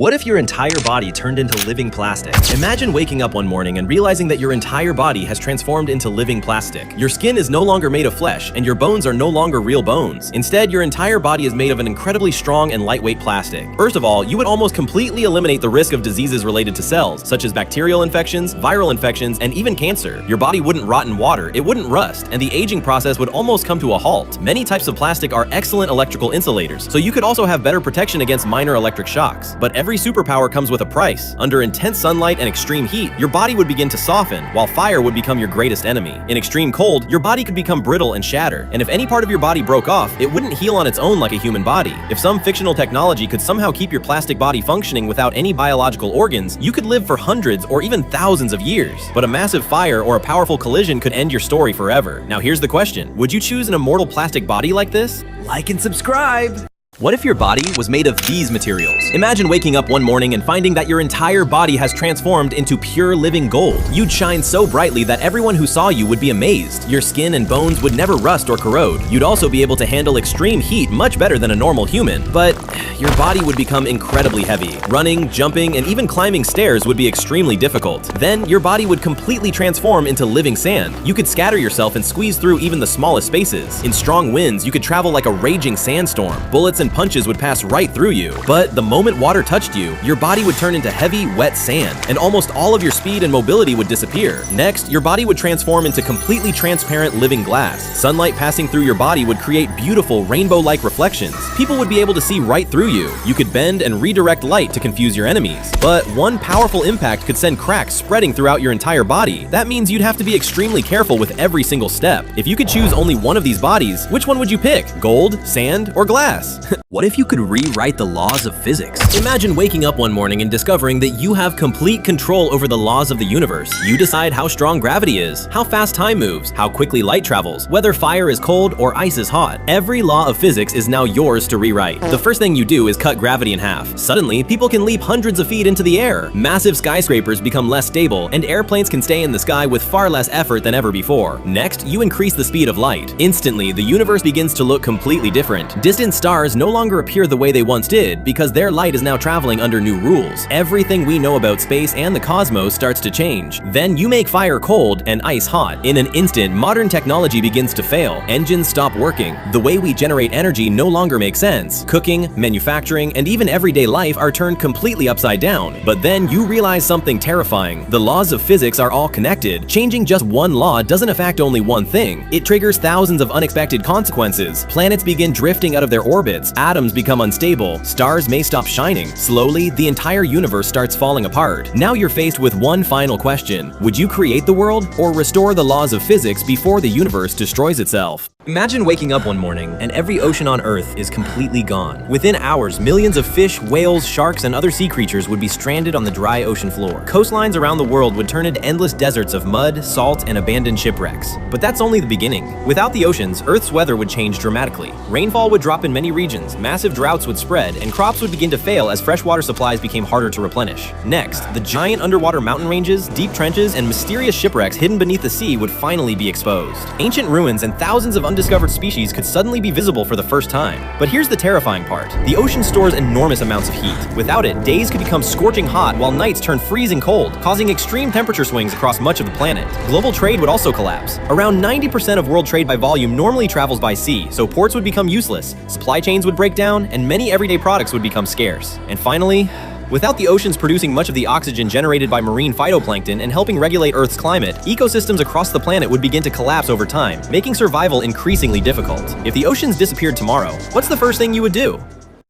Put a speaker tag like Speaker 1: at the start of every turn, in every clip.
Speaker 1: What if your entire body turned into living plastic? Imagine waking up one morning and realizing that your entire body has transformed into living plastic. Your skin is no longer made of flesh, and your bones are no longer real bones. Instead, your entire body is made of an incredibly strong and lightweight plastic. First of all, you would almost completely eliminate the risk of diseases related to cells, such as bacterial infections, viral infections, and even cancer. Your body wouldn't rot in water, it wouldn't rust, and the aging process would almost come to a halt. Many types of plastic are excellent electrical insulators, so you could also have better protection against minor electric shocks. But every superpower comes with a price. Under intense sunlight and extreme heat, your body would begin to soften, while fire would become your greatest enemy. In extreme cold, your body could become brittle and shatter, and if any part of your body broke off, it wouldn't heal on its own like a human body. If some fictional technology could somehow keep your plastic body functioning without any biological organs, you could live for hundreds or even thousands of years. But a massive fire or a powerful collision could end your story forever. Now here's the question: would you choose an immortal plastic body like this?
Speaker 2: Like and subscribe!
Speaker 1: What if your body was made of these materials? Imagine waking up one morning and finding that your entire body has transformed into pure living gold. You'd shine so brightly that everyone who saw you would be amazed. Your skin and bones would never rust or corrode. You'd also be able to handle extreme heat much better than a normal human. But your body would become incredibly heavy. Running, jumping, and even climbing stairs would be extremely difficult. Then your body would completely transform into living sand. You could scatter yourself and squeeze through even the smallest spaces. In strong winds, you could travel like a raging sandstorm. Bullets and punches would pass right through you. But the moment water touched you, your body would turn into heavy, wet sand, and almost all of your speed and mobility would disappear. Next, your body would transform into completely transparent living glass. Sunlight passing through your body would create beautiful rainbow-like reflections. People would be able to see right through you. You could bend and redirect light to confuse your enemies. But one powerful impact could send cracks spreading throughout your entire body. That means you'd have to be extremely careful with every single step. If you could choose only one of these bodies, which one would you pick? Gold, sand, or glass?
Speaker 2: What if you could rewrite the laws of physics?
Speaker 1: Imagine waking up one morning and discovering that you have complete control over the laws of the universe. You decide how strong gravity is, how fast time moves, how quickly light travels, whether fire is cold or ice is hot. Every law of physics is now yours to rewrite. The first thing you do is cut gravity in half. Suddenly, people can leap hundreds of feet into the air. Massive skyscrapers become less stable, and airplanes can stay in the sky with far less effort than ever before. Next, you increase the speed of light. Instantly, the universe begins to look completely different. Distant stars no longer appear the way they once did because their light is now traveling under new rules. Everything we know about space and the cosmos starts to change. Then you make fire cold and ice hot. In an instant, modern technology begins to fail. Engines stop working. The way we generate energy no longer makes sense. Cooking, manufacturing, and even everyday life are turned completely upside down. But then you realize something terrifying. The laws of physics are all connected. Changing just one law doesn't affect only one thing. It triggers thousands of unexpected consequences. Planets begin drifting out of their orbits. Atoms become unstable, stars may stop shining. Slowly, the entire universe starts falling apart. Now you're faced with one final question: would you create the world or restore the laws of physics before the universe destroys itself? Imagine waking up one morning and every ocean on Earth is completely gone. Within hours, millions of fish, whales, sharks, and other sea creatures would be stranded on the dry ocean floor. Coastlines around the world would turn into endless deserts of mud, salt, and abandoned shipwrecks. But that's only the beginning. Without the oceans, Earth's weather would change dramatically. Rainfall would drop in many regions, massive droughts would spread, and crops would begin to fail as freshwater supplies became harder to replenish. Next, the giant underwater mountain ranges, deep trenches, and mysterious shipwrecks hidden beneath the sea would finally be exposed. Ancient ruins and thousands of undiscovered species could suddenly be visible for the first time. But here's the terrifying part. The ocean stores enormous amounts of heat. Without it, days could become scorching hot while nights turn freezing cold, causing extreme temperature swings across much of the planet. Global trade would also collapse. Around 90% of world trade by volume normally travels by sea, so ports would become useless, supply chains would break down, and many everyday products would become scarce. And finally, without the oceans producing much of the oxygen generated by marine phytoplankton and helping regulate Earth's climate, ecosystems across the planet would begin to collapse over time, making survival increasingly difficult. If the oceans disappeared tomorrow, what's the first thing you would do?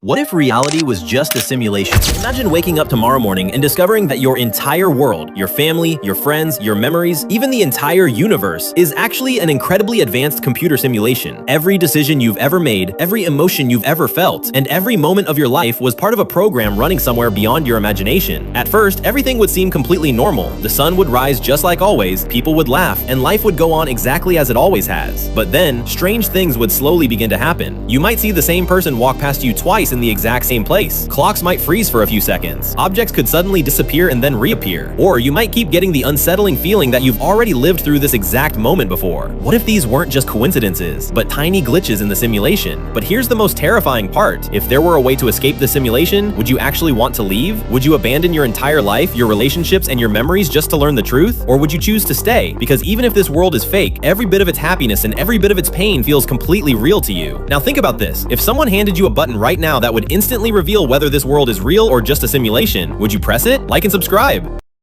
Speaker 1: What if reality was just a simulation? Imagine waking up tomorrow morning and discovering that your entire world, your family, your friends, your memories, even the entire universe, is actually an incredibly advanced computer simulation. Every decision you've ever made, every emotion you've ever felt, and every moment of your life was part of a program running somewhere beyond your imagination. At first, everything would seem completely normal. The sun would rise just like always, people would laugh, and life would go on exactly as it always has. But then, strange things would slowly begin to happen. You might see the same person walk past you twice in the exact same place. Clocks might freeze for a few seconds. Objects could suddenly disappear and then reappear. Or you might keep getting the unsettling feeling that you've already lived through this exact moment before. What if these weren't just coincidences, but tiny glitches in the simulation? But here's the most terrifying part. If there were a way to escape the simulation, would you actually want to leave? Would you abandon your entire life, your relationships, and your memories just to learn the truth? Or would you choose to stay? Because even if this world is fake, every bit of its happiness and every bit of its pain feels completely real to you. Now think about this. If someone handed you a button right now that would instantly reveal whether this world is real or just a simulation, would you press it? Like and subscribe.